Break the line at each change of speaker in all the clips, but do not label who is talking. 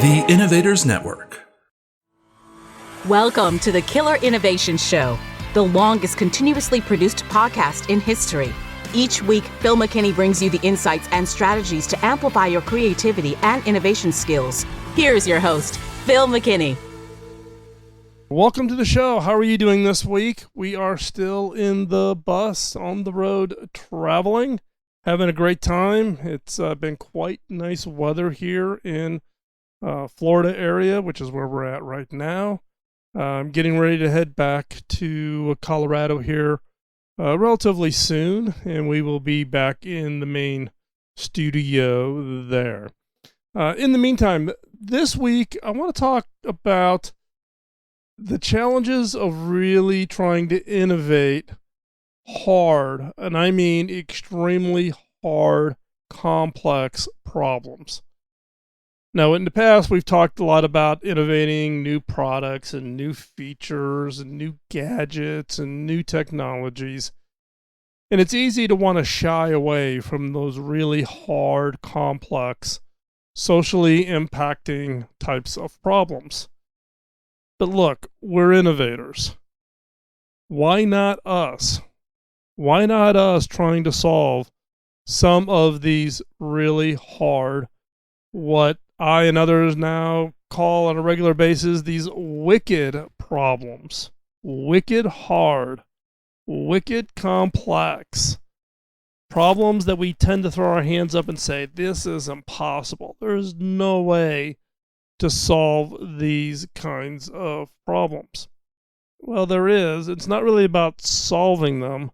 The Innovators Network.
Welcome to the Killer Innovation Show, the longest continuously produced podcast in history. Each week, Phil McKinney brings you the insights and strategies to amplify your creativity and innovation skills. Here's your host, Phil McKinney.
Welcome to the show. How are you doing this week? We are still in the bus on the road traveling, having a great time. It's been quite nice weather here in Florida area, which is where we're at right now. I'm getting ready to head back to Colorado here relatively soon, and we will be back in the main studio there. In the meantime, this week, I want to talk about the challenges of really trying to innovate hard, and I mean extremely hard, complex problems. Now, in the past, we've talked a lot about innovating new products and new features and new gadgets and new technologies. And it's easy to want to shy away from those really hard, complex, socially impacting types of problems. But look, we're innovators. Why not us? Why not us trying to solve some of these really hard, what I and others now call on a regular basis, these wicked problems? Wicked hard, wicked complex. Problems that we tend to throw our hands up and say, this is impossible. There's no way to solve these kinds of problems. Well, there is. It's not really about solving them.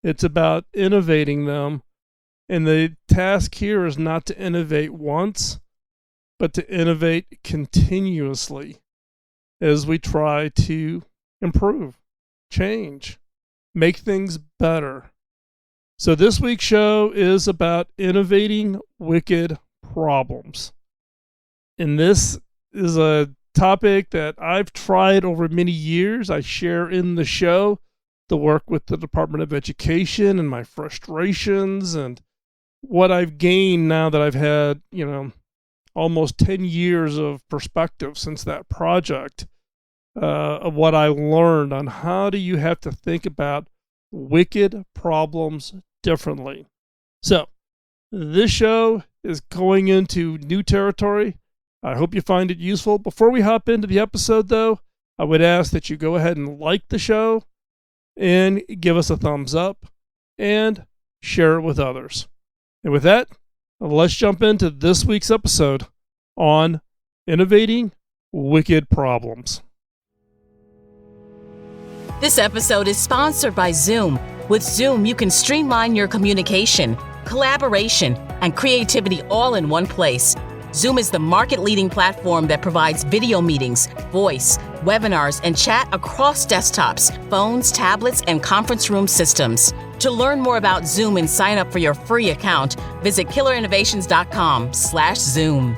It's about innovating them. And the task here is not to innovate once, but to innovate continuously as we try to improve, change, make things better. So this week's show is about innovating wicked problems. And this is a topic that I've tried over many years. I share in the show the work with the Department of Education and my frustrations and what I've gained now that I've had, almost 10 years of perspective since that project, of what I learned on how do you have to think about wicked problems differently. So this show is going into new territory. I hope you find it useful. Before we hop into the episode, though, I would ask that you go ahead and like the show and give us a thumbs up and share it with others. And with that, let's jump into this week's episode on innovating wicked problems.
This episode is sponsored by Zoom. With Zoom, you can streamline your communication, collaboration, and creativity all in one place. Zoom is the market-leading platform that provides video meetings, voice, webinars, and chat across desktops, phones, tablets, and conference room systems. To learn more about Zoom and sign up for your free account, visit killerinnovations.com/Zoom.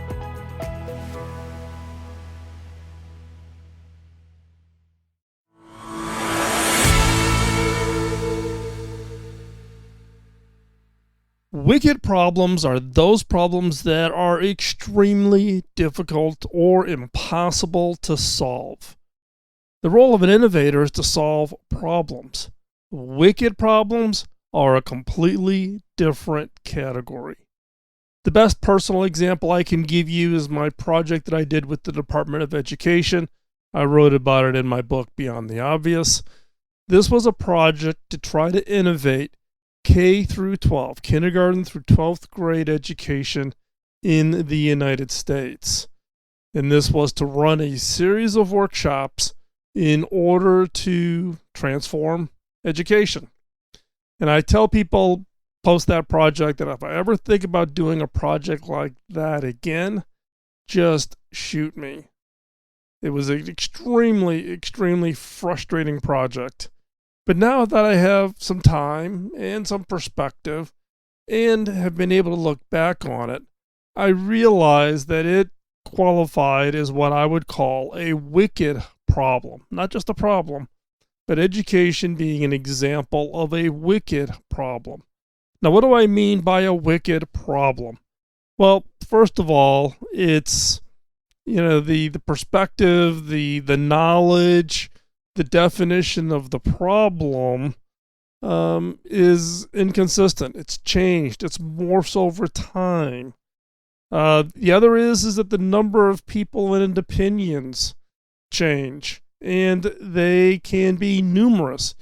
Wicked problems are those problems that are extremely difficult or impossible to solve. The role of an innovator is to solve problems. Wicked problems are a completely different category. The best personal example I can give you is my project that I did with the Department of Education. I wrote about it in my book, Beyond the Obvious. This was a project to try to innovate K through 12, kindergarten through 12th grade education in the United States. And this was to run a series of workshops in order to transform education. And I tell people post that project that if I ever think about doing a project like that again, just shoot me. It was an extremely, extremely frustrating project. But now that I have some time and some perspective and have been able to look back on it, I realize that it qualified as what I would call a wicked problem. Not just a problem, but education being an example of a wicked problem. Now, what do I mean by a wicked problem? Well, first of all, it's the perspective, the knowledge, the definition of the problem is inconsistent. It's changed. It's morphs over time. The other is that the number of people and opinions change, and they can be numerous.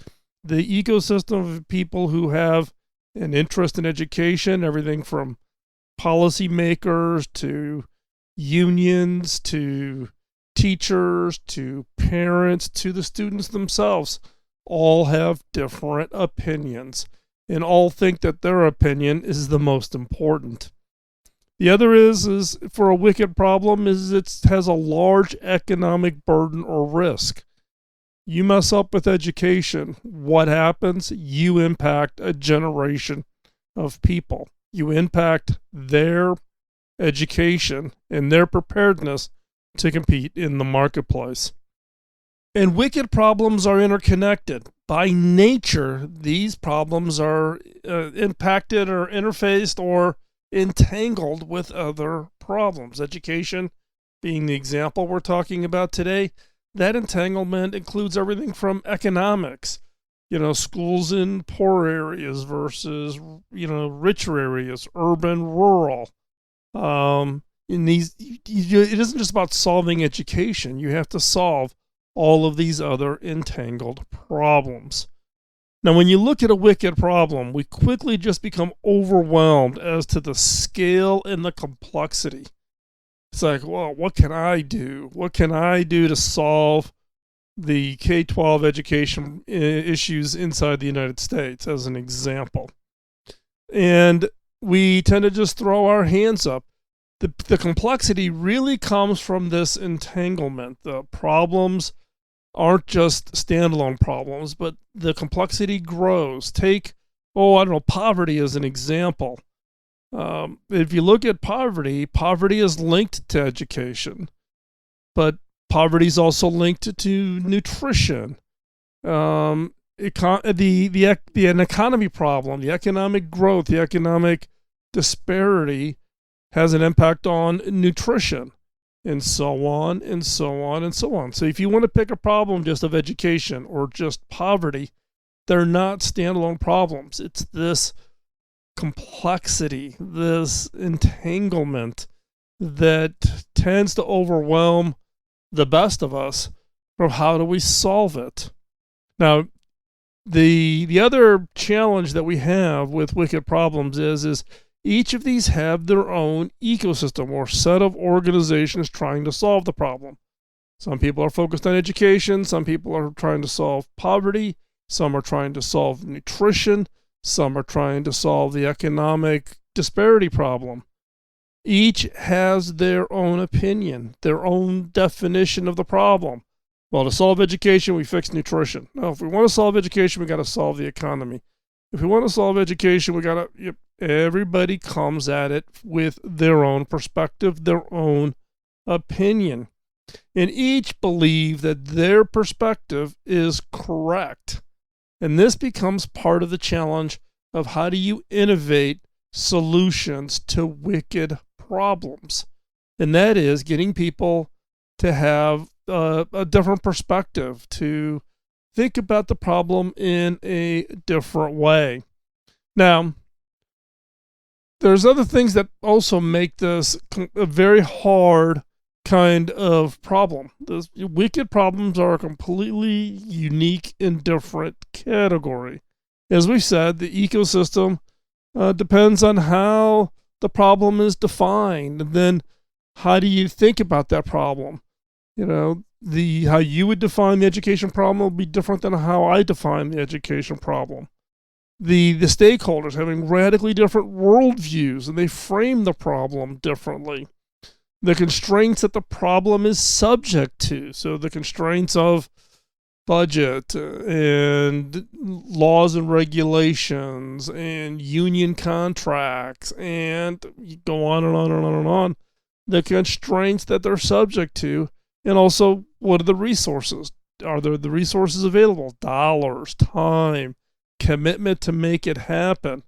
The ecosystem of people who have an interest in education, everything from policymakers to unions to teachers to parents to the students themselves, all have different opinions and all think that their opinion is the most important. The other is for a wicked problem is it has a large economic burden or risk. You mess up with education, what happens? You impact a generation of people. You impact their education and their preparedness to compete in the marketplace. And wicked problems are interconnected. By nature, these problems are impacted or interfaced or entangled with other problems. Education being the example we're talking about today, that entanglement includes everything from economics, schools in poor areas versus, richer areas, urban, rural. In these, it isn't just about solving education. You have to solve all of these other entangled problems. Now, when you look at a wicked problem, we quickly just become overwhelmed as to the scale and the complexity. It's like, well, what can I do? What can I do to solve the K-12 education issues inside the United States, as an example? And we tend to just throw our hands up. The complexity really comes from this entanglement. The problems aren't just standalone problems, but the complexity grows. Take, poverty as an example. If you look at poverty is linked to education, but poverty is also linked to nutrition. The economy problem, the economic growth, the economic disparity has an impact on nutrition, and so on, and so on, and so on. So if you want to pick a problem just of education or just poverty, they're not standalone problems. It's this complexity, this entanglement that tends to overwhelm the best of us from how do we solve it. Now, the other challenge that we have with wicked problems is each of these have their own ecosystem or set of organizations trying to solve the problem. Some people are focused on education. Some people are trying to solve poverty. Some are trying to solve nutrition. Some are trying to solve the economic disparity problem. Each has their own opinion, their own definition of the problem. Well, to solve education, we fix nutrition. No, if we want to solve education, we got to solve the economy. If we want to solve education, we got to, everybody comes at it with their own perspective, their own opinion. And each believe that their perspective is correct. And this becomes part of the challenge of how do you innovate solutions to wicked problems. And that is getting people to have a different perspective, to think about the problem in a different way. Now, there's other things that also make this a very hard kind of problem. The wicked problems are a completely unique and different category. As we said, the ecosystem depends on how the problem is defined, and then how do you think about that problem? How you would define the education problem will be different than how I define the education problem. The stakeholders having radically different worldviews, and they frame the problem differently. The constraints that the problem is subject to, so the constraints of budget and laws and regulations and union contracts, and you go on and on and on and on. The constraints that they're subject to, and also what are the resources? Are there the resources available? Dollars, time, commitment to make it happen.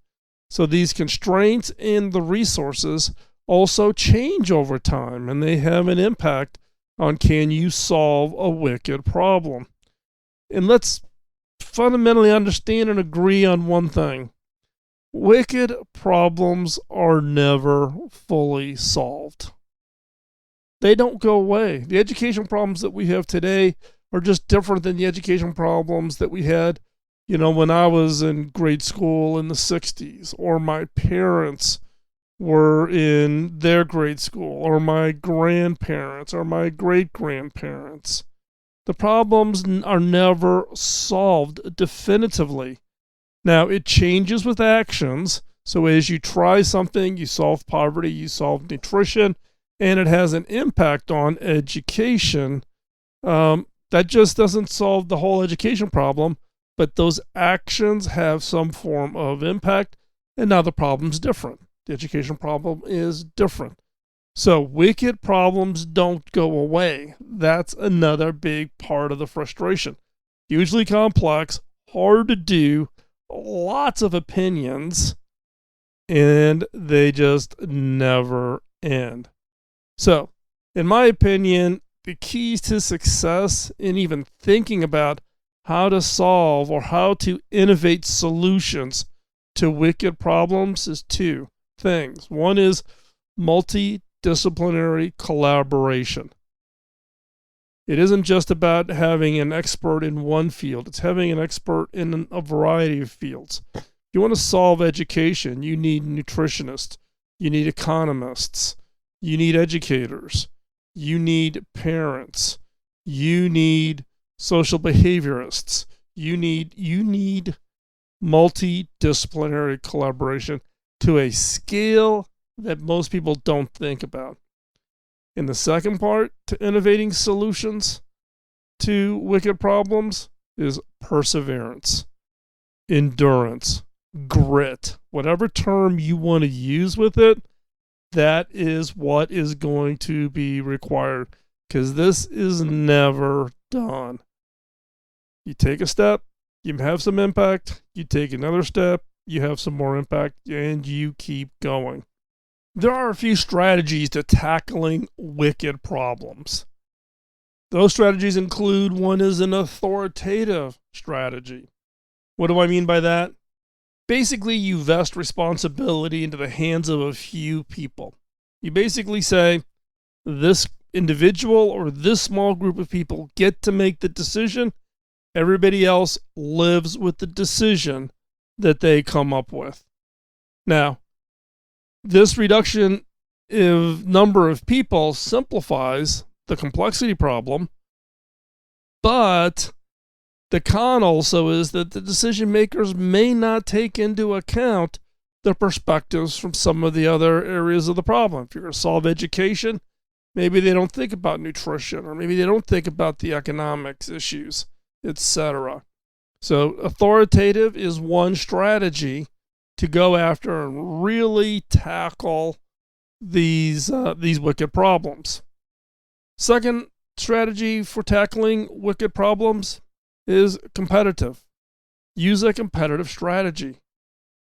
So these constraints and the resources also change over time, and they have an impact on can you solve a wicked problem. And let's fundamentally understand and agree on one thing. Wicked problems are never fully solved. They don't go away. The education problems that we have today are just different than the education problems that we had, when I was in grade school in the 60s, or my parents were in their grade school, or my grandparents, or my great-grandparents. The problems are never solved definitively. Now, it changes with actions. So as you try something, you solve poverty, you solve nutrition, and it has an impact on education. That just doesn't solve the whole education problem, but those actions have some form of impact, and now the problem's different. The education problem is different. So wicked problems don't go away. That's another big part of the frustration. Hugely complex, hard to do, lots of opinions, and they just never end. So, in my opinion, the keys to success in even thinking about how to solve or how to innovate solutions to wicked problems is two things. One is multidisciplinary collaboration. It isn't just about having an expert in one field. It's having an expert in a variety of fields. If you want to solve education, you need nutritionists, you need economists, you need educators, you need parents, you need social behaviorists, you need multidisciplinary collaboration to a scale that most people don't think about. In the second part to innovating solutions to wicked problems is perseverance, endurance, grit, whatever term you want to use with it, that is what is going to be required, because this is never done. You take a step, you have some impact, you take another step, you have some more impact, and you keep going. There are a few strategies to tackling wicked problems. Those strategies include, one is an authoritative strategy. What do I mean by that? Basically, you vest responsibility into the hands of a few people. You basically say, this individual or this small group of people get to make the decision. Everybody else lives with the decision that they come up with. Now, this reduction of number of people simplifies the complexity problem, but the con also is that the decision makers may not take into account the perspectives from some of the other areas of the problem. If you're going to solve education, maybe they don't think about nutrition, or maybe they don't think about the economics issues, etc. So authoritative is one strategy to go after and really tackle these wicked problems. Second strategy for tackling wicked problems is competitive. Use a competitive strategy.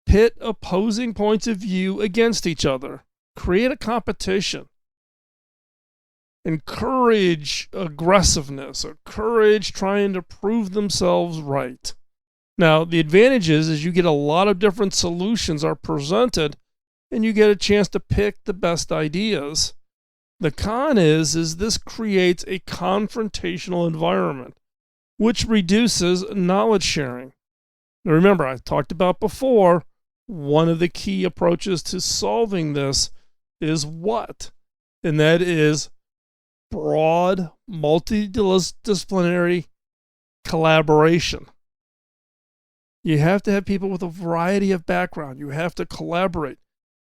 Pit opposing points of view against each other. Create a competition. Encourage aggressiveness, encourage trying to prove themselves right. Now, the advantage is you get a lot of different solutions are presented, and you get a chance to pick the best ideas. The con is this creates a confrontational environment, which reduces knowledge sharing. Now remember, I talked about before, one of the key approaches to solving this is what? And that is broad, multidisciplinary collaboration. You have to have people with a variety of background. You have to collaborate.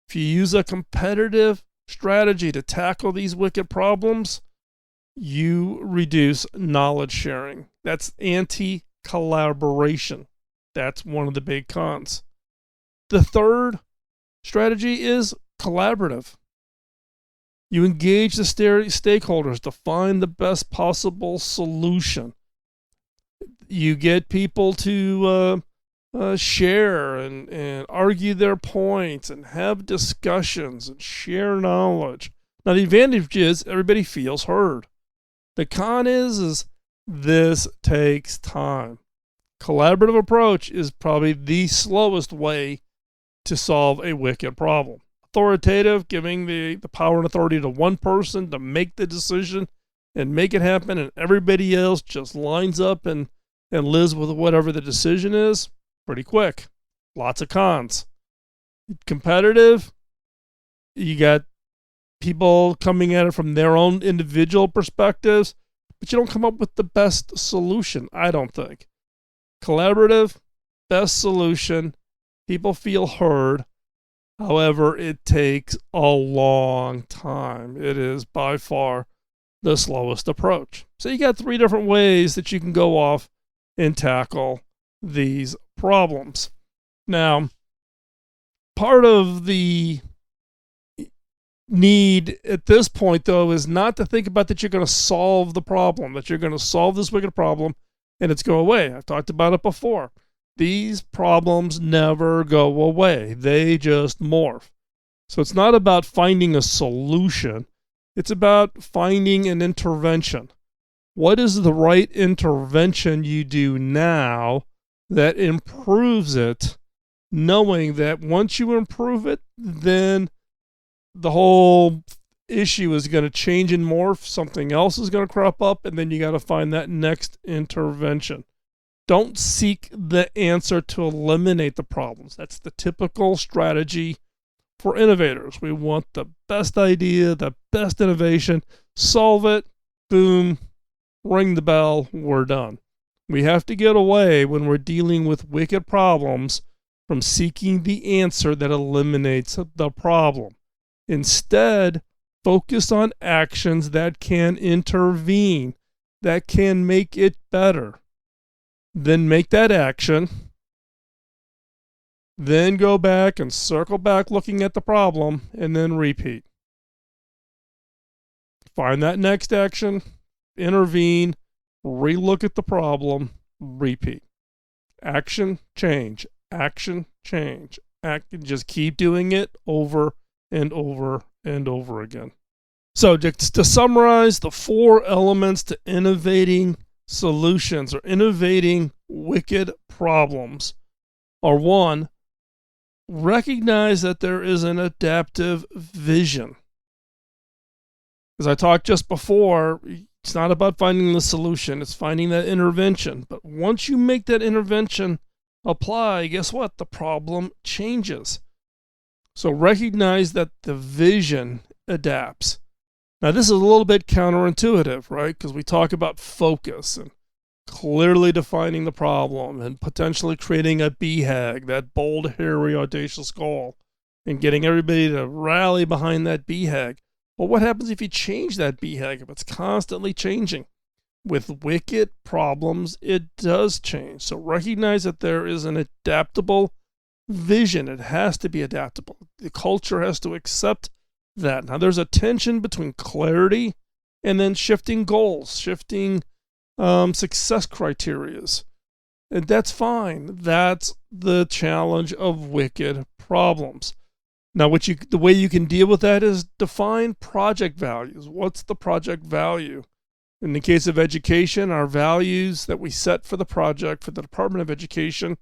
If you use a competitive strategy to tackle these wicked problems, you reduce knowledge sharing. That's anti-collaboration. That's one of the big cons. The third strategy is collaborative. You engage the stakeholders to find the best possible solution. You get people to share and argue their points and have discussions and share knowledge. Now, the advantage is everybody feels heard. The con is this takes time. Collaborative approach is probably the slowest way to solve a wicked problem. Authoritative, giving the power and authority to one person to make the decision and make it happen, and everybody else just lines up and lives with whatever the decision is, pretty quick. Lots of cons. Competitive, you got people coming at it from their own individual perspectives, but you don't come up with the best solution, I don't think. Collaborative, best solution. People feel heard. However, it takes a long time. It is by far the slowest approach. So you got 3 different ways that you can go off and tackle these problems. Now, part of the need at this point, though, is not to think about that you're going to solve the problem, that you're going to solve this wicked problem and it's go away. I've talked about it before. These problems never go away. They just morph. So it's not about finding a solution. It's about finding an intervention. What is the right intervention you do now that improves it, knowing that once you improve it, then the whole issue is going to change and morph. Something else is going to crop up, and then you got to find that next intervention. Don't seek the answer to eliminate the problems. That's the typical strategy for innovators. We want the best idea, the best innovation, solve it, boom, ring the bell, we're done. We have to get away when we're dealing with wicked problems from seeking the answer that eliminates the problem. Instead, focus on actions that can intervene, that can make it better. Then make that action. Then go back and circle back looking at the problem and then repeat. Find that next action, intervene, relook at the problem, repeat. Action, change, action, change. Just keep doing it over and over and over again. So just to summarize, the 4 elements to innovating solutions or innovating wicked problems are: 1, recognize that there is an adaptive vision. As I talked just before, it's not about finding the solution, it's finding that intervention. But once you make that intervention apply, guess what? The problem changes. So recognize that the vision adapts. Now, this is a little bit counterintuitive, right? Because we talk about focus and clearly defining the problem and potentially creating a BHAG, that bold, hairy, audacious goal, and getting everybody to rally behind that BHAG. Well, what happens if you change that BHAG, if it's constantly changing? With wicked problems, it does change. So recognize that there is an adaptable vision. It has to be adaptable. The culture has to accept that. Now, there's a tension between clarity and then shifting goals, shifting success criterias. And that's fine. That's the challenge of wicked problems. Now, the way you can deal with that is define project values. What's the project value? In the case of education, our values that we set for the project for the Department of Education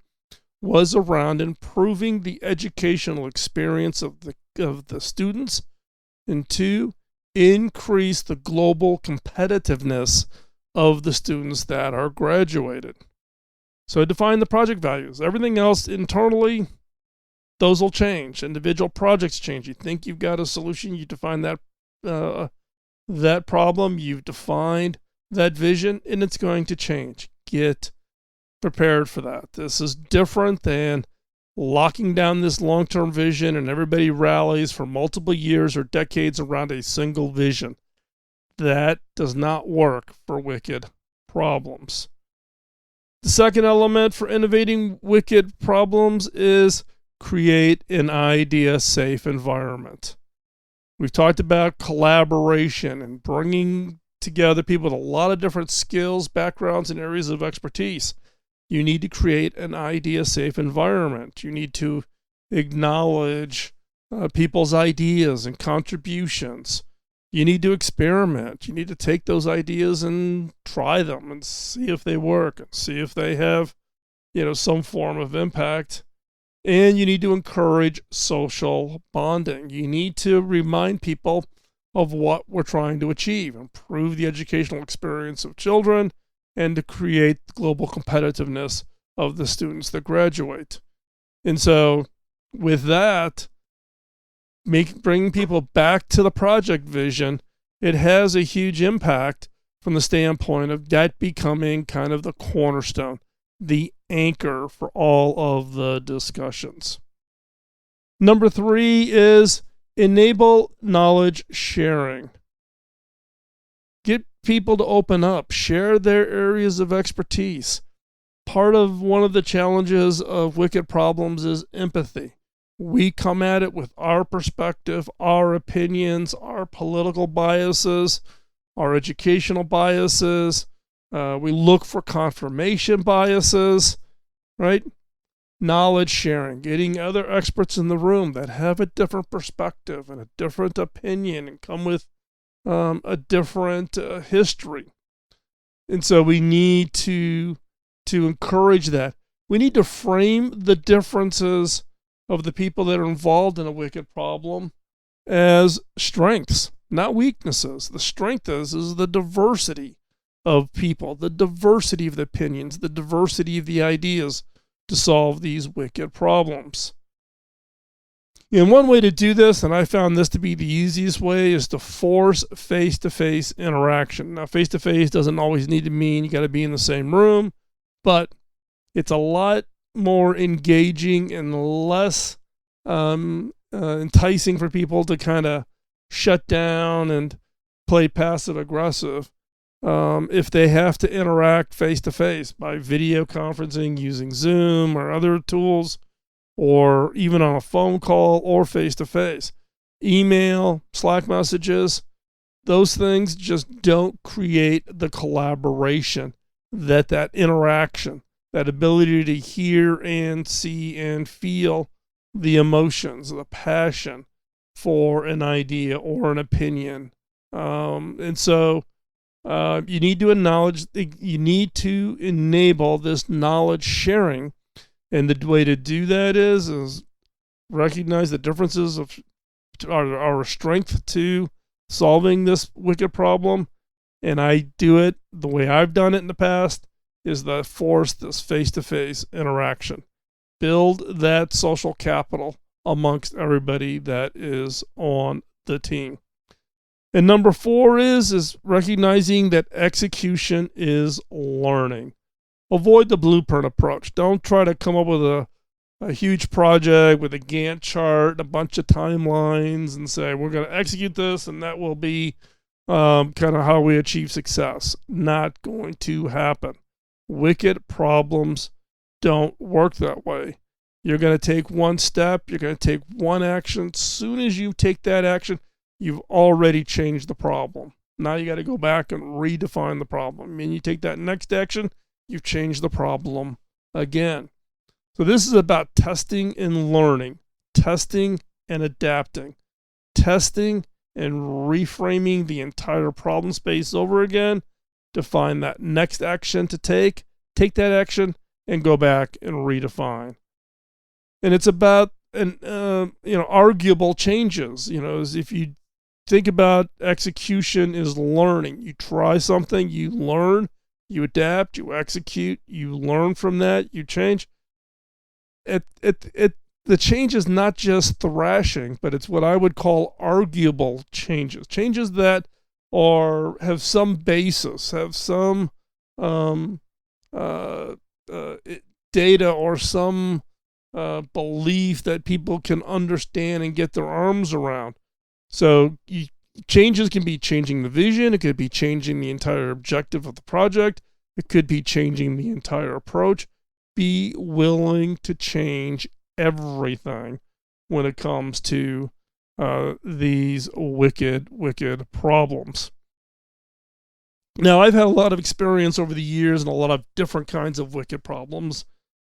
was around improving the educational experience of the students, and 2, increase the global competitiveness of the students that are graduated. So define the project values. Everything else internally, those will change. Individual projects change. You think you've got a solution, you define that problem, you've defined that vision, and it's going to change. Get prepared for that. This is different than locking down this long-term vision and everybody rallies for multiple years or decades around a single vision. That does not work for wicked problems. The second element for innovating wicked problems is create an idea-safe environment. We've talked about collaboration and bringing together people with a lot of different skills, backgrounds, and areas of expertise. You need to create an idea-safe environment. You need to acknowledge people's ideas and contributions. You need to experiment. You need to take those ideas and try them and see if they work and see if they have, some form of impact. And you need to encourage social bonding. You need to remind people of what we're trying to achieve, improve the educational experience of children, and to create global competitiveness of the students that graduate. And so with that, bringing people back to the project vision, it has a huge impact from the standpoint of that becoming kind of the cornerstone, the anchor for all of the discussions. Number 3 is enable knowledge sharing. Get people to open up, share their areas of expertise. One of the challenges of wicked problems is empathy. We come at it with our perspective, our opinions, our political biases, our educational biases. We look for confirmation biases, right? Knowledge sharing, getting other experts in the room that have a different perspective and a different opinion and come with a different history. And so we need to encourage that. We need to frame the differences of the people that are involved in a wicked problem as strengths, not weaknesses. The strength is the diversity of people, the diversity of the opinions, the diversity of the ideas to solve these wicked problems. And one way to do this, and I found this to be the easiest way, is to force face-to-face interaction. Now, face-to-face doesn't always need to mean you got to be in the same room, but it's a lot more engaging and less enticing for people to kind of shut down and play passive-aggressive if they have to interact face-to-face by video conferencing using Zoom or other tools, or even on a phone call or face-to-face. Email, Slack messages, those things just don't create the collaboration, that interaction, that ability to hear and see and feel the emotions, the passion for an idea or an opinion. And so you need to enable this knowledge sharing. And the way to do that is recognize the differences of our strength to solving this wicked problem. And I do it the way I've done it in the past, is to force this face-to-face interaction. Build that social capital amongst everybody that is on the team. And number 4 is recognizing that execution is learning. Avoid the blueprint approach. Don't try to come up with a huge project with a Gantt chart and a bunch of timelines and say, we're going to execute this and that will be kind of how we achieve success. Not going to happen. Wicked problems don't work that way. You're going to take one step. You're going to take one action. As soon as you take that action, you've already changed the problem. Now you got to go back and redefine the problem. I mean, you take that next action, you've changed the problem again. So this is about testing and learning, testing and adapting, testing and reframing the entire problem space over again to find that next action to take that action and go back and redefine. And it's about arguable changes. As if you think about execution is learning. You try something, you learn, you adapt, you execute, you learn from that, you change. The change is not just thrashing, but it's what I would call arguable changes. Changes that have some basis, have some data or some belief that people can understand and get their arms around. So changes can be changing the vision. It could be changing the entire objective of the project. It could be changing the entire approach. Be willing to change everything when it comes to these wicked problems. Now, I've had a lot of experience over the years and a lot of different kinds of wicked problems.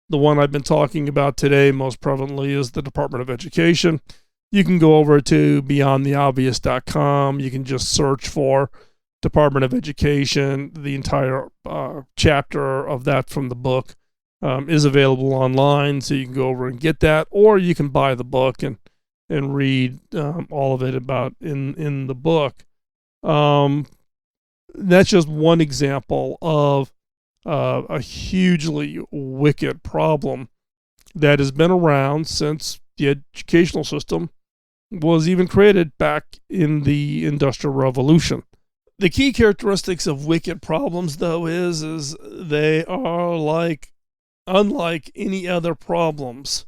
The one I've been talking about today most prevalently is the Department of Education. You can go over to beyondtheobvious.com. You can just search for Department of Education. The entire chapter of that from the book is available online, so you can go over and get that, or you can buy the book and read all of it about in the book. That's just one example of a hugely wicked problem that has been around since the educational system was even created back in the Industrial Revolution. The key characteristics of wicked problems, though, is they are unlike any other problems.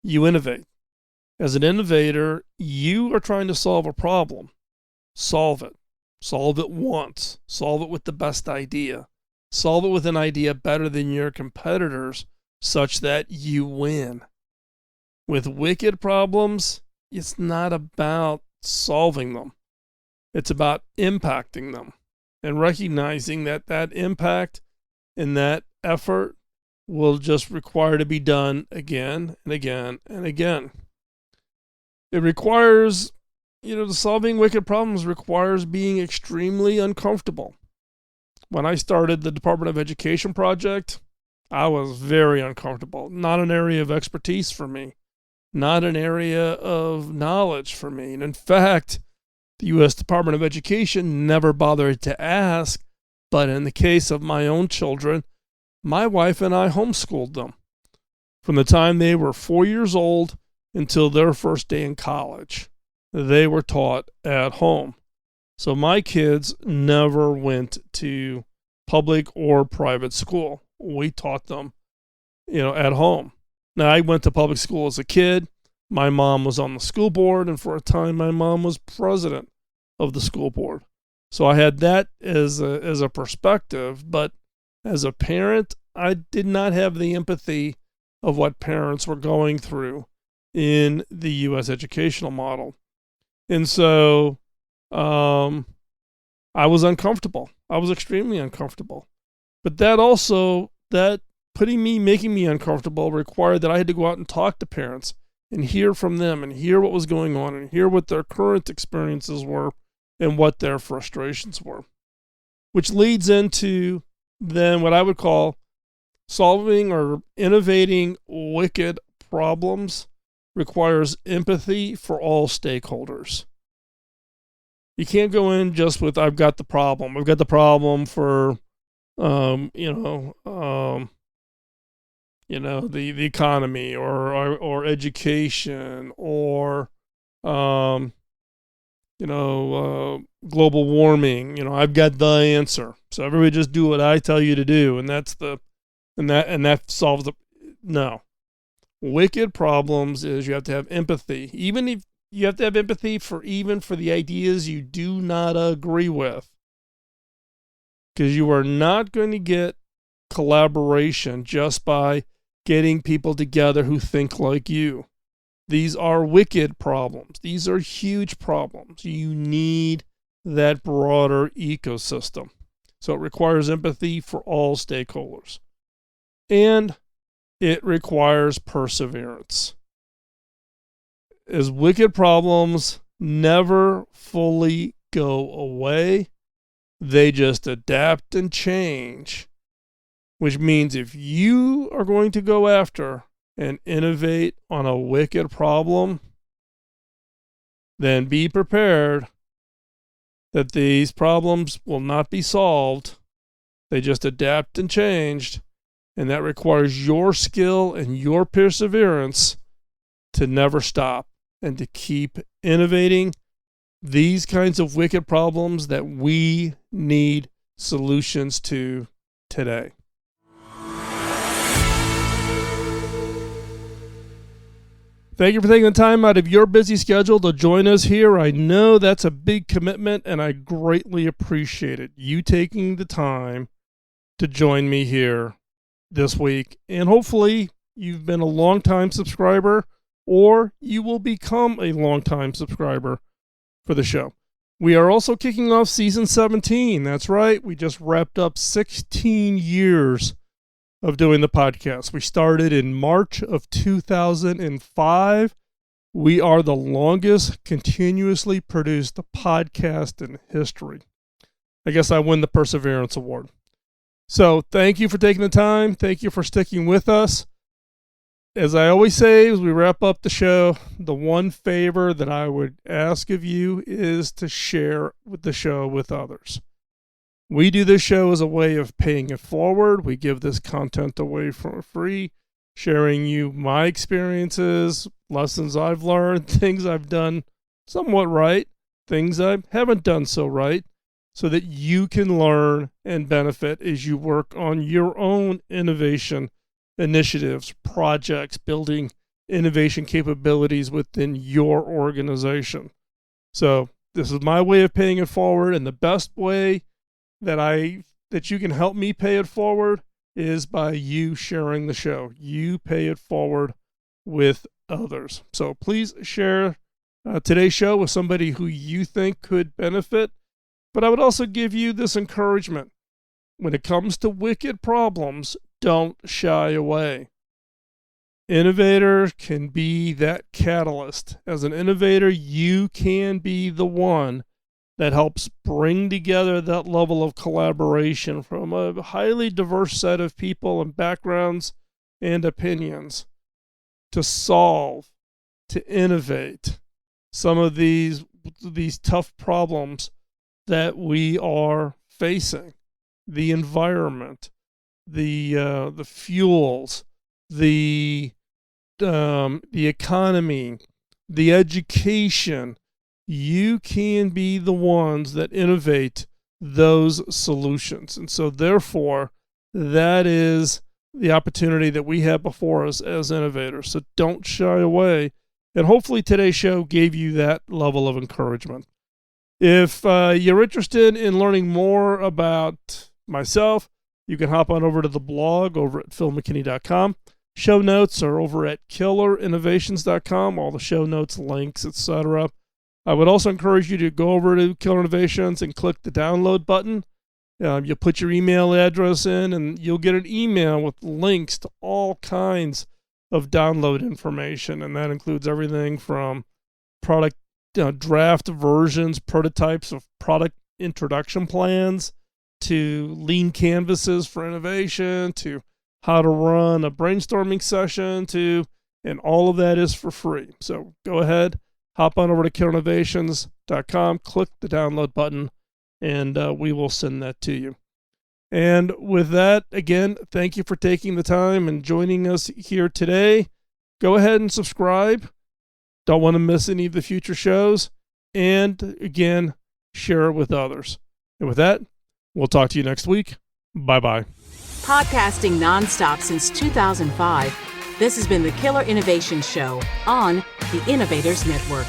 You innovate. As an innovator, you are trying to solve a problem. Solve it. Solve it once. Solve it with the best idea. Solve it with an idea better than your competitors such that you win. With wicked problems, it's not about solving them. It's about impacting them and recognizing that that impact and that effort will just require to be done again and again and again. It requires, solving wicked problems requires being extremely uncomfortable. When I started the Department of Education project, I was very uncomfortable. Not an area of expertise for me. Not an area of knowledge for me. And in fact, the U.S. Department of Education never bothered to ask, but in the case of my own children, my wife and I homeschooled them from the time they were 4 years old until their first day in college. They were taught at home. So my kids never went to public or private school. We taught them, at home. Now, I went to public school as a kid. My mom was on the school board, and for a time, my mom was president of the school board. So I had that as a perspective, but as a parent, I did not have the empathy of what parents were going through in the U.S. educational model. And so I was uncomfortable. I was extremely uncomfortable. But that making me uncomfortable required that I had to go out and talk to parents and hear from them and hear what was going on and hear what their current experiences were and what their frustrations were. Which leads into then what I would call solving or innovating wicked problems requires empathy for all stakeholders. You can't go in just with, I've got the problem. I've got the problem for, the economy or education or, global warming. I've got the answer. So everybody just do what I tell you to do, and that solves the. No, wicked problems is you have to have empathy. Even if you have to have empathy for the ideas you do not agree with, because you are not going to get collaboration just by getting people together who think like you. These are wicked problems. These are huge problems. You need that broader ecosystem. So it requires empathy for all stakeholders. And it requires perseverance. As wicked problems never fully go away, they just adapt and change. Which means if you are going to go after and innovate on a wicked problem, then be prepared that these problems will not be solved. They just adapt and changed, and that requires your skill and your perseverance to never stop and to keep innovating these kinds of wicked problems that we need solutions to today. Thank you for taking the time out of your busy schedule to join us here. I know that's a big commitment, and I greatly appreciate it. You taking the time to join me here this week. And hopefully you've been a long-time subscriber, or you will become a long-time subscriber for the show. We are also kicking off season 17. That's right. We just wrapped up 16 years of doing the podcast. We started in March of 2005. We are the longest continuously produced podcast in history. I guess I win the Perseverance Award. So thank you for taking the time. Thank you for sticking with us. As I always say, as we wrap up the show, the one favor that I would ask of you is to share the show with others. We do this show as a way of paying it forward. We give this content away for free, sharing you my experiences, lessons I've learned, things I've done somewhat right, things I haven't done so right, so that you can learn and benefit as you work on your own innovation initiatives, projects, building innovation capabilities within your organization. So this is my way of paying it forward, and the best way that you can help me pay it forward is by you sharing the show. You pay it forward with others. So please share today's show with somebody who you think could benefit. But I would also give you this encouragement. When it comes to wicked problems, don't shy away. Innovators can be that catalyst. As an innovator, you can be the one that helps bring together that level of collaboration from a highly diverse set of people and backgrounds and opinions to solve, to innovate some of these tough problems that we are facing. The environment, the fuels, the economy, the education. You can be the ones that innovate those solutions. And so therefore, that is the opportunity that we have before us as innovators. So don't shy away. And hopefully today's show gave you that level of encouragement. If you're interested in learning more about myself, you can hop on over to the blog over at philmckinney.com. Show notes are over at killerinnovations.com. All the show notes, links, etc. I would also encourage you to go over to Killer Innovations and click the download button. You put your email address in, and you'll get an email with links to all kinds of download information, and that includes everything from product draft versions, prototypes of product introduction plans, to lean canvases for innovation, to how to run a brainstorming session, and all of that is for free. So go ahead, hop on over to killerinnovations.com, click the download button, and we will send that to you. And with that, again, thank you for taking the time and joining us here today. Go ahead and subscribe. Don't want to miss any of the future shows. And again, share it with others. And with that, we'll talk to you next week. Bye-bye.
Podcasting nonstop since 2005, this has been the Killer Innovation Show on the Innovators Network.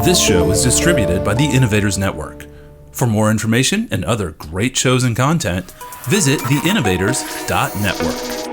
This show is distributed by the Innovators Network. For more information and other great shows and content, visit theinnovators.network.